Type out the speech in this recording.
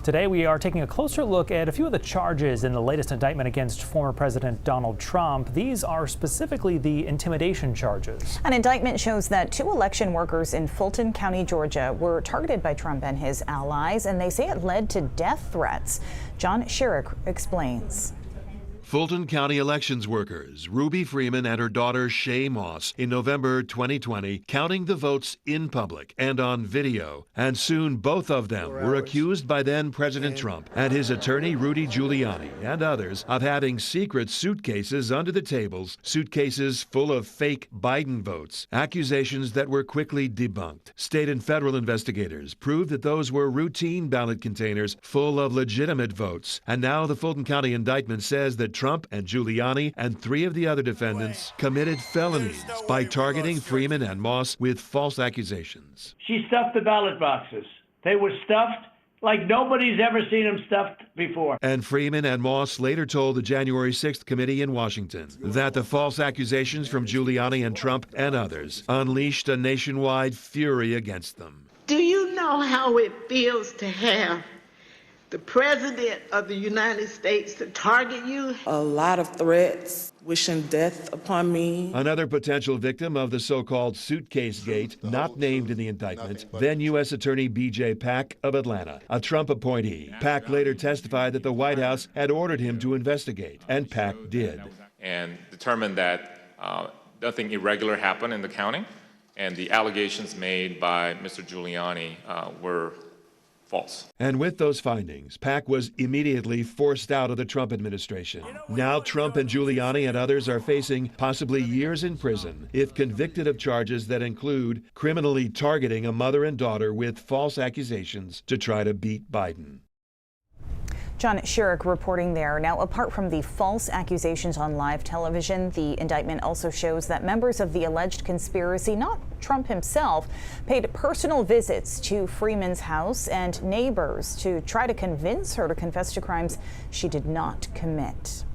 Today we are taking a closer look at a few of the charges in the latest indictment against former President Donald Trump. These are specifically the intimidation charges. An indictment shows that 2 election workers in Fulton County, Georgia, were targeted by Trump and his allies, and they say it led to death threats. John Sherrick explains. Fulton County elections workers, Ruby Freeman and her daughter Shay Moss, in November 2020, counting the votes in public and on video. And soon both of them were accused by then President Trump and his attorney Rudy Giuliani and others of having secret suitcases under the tables, suitcases full of fake Biden votes, accusations that were quickly debunked. State and federal investigators proved that those were routine ballot containers full of legitimate votes. And now the Fulton County indictment says that Trump and Giuliani and 3 of the other defendants committed felonies by targeting Freeman and Moss with false accusations. She stuffed the ballot boxes. They were stuffed like nobody's ever seen them stuffed before. And Freeman and Moss later told the January 6th committee in Washington that the false accusations from Giuliani and Trump and others unleashed a nationwide fury against them. Do you know how it feels to have the President of the United States to target you? A lot of threats, wishing death upon me. Another potential victim of the so-called suitcase gate, not named in the indictment, then U.S. Attorney B.J. Pack of Atlanta, a Trump appointee. Pack later testified that the White House had ordered him to investigate, and Pack did. And determined that nothing irregular happened in the counting, and the allegations made by Mr. Giuliani were false. And with those findings, Pack was immediately forced out of the Trump administration. Now Trump and Giuliani and others are facing possibly years in prison if convicted of charges that include criminally targeting a mother and daughter with false accusations to try to beat Biden. John Sherrick reporting there. Now, apart from the false accusations on live television, the indictment also shows that members of the alleged conspiracy, not Trump himself, paid personal visits to Freeman's house and neighbors to try to convince her to confess to crimes she did not commit.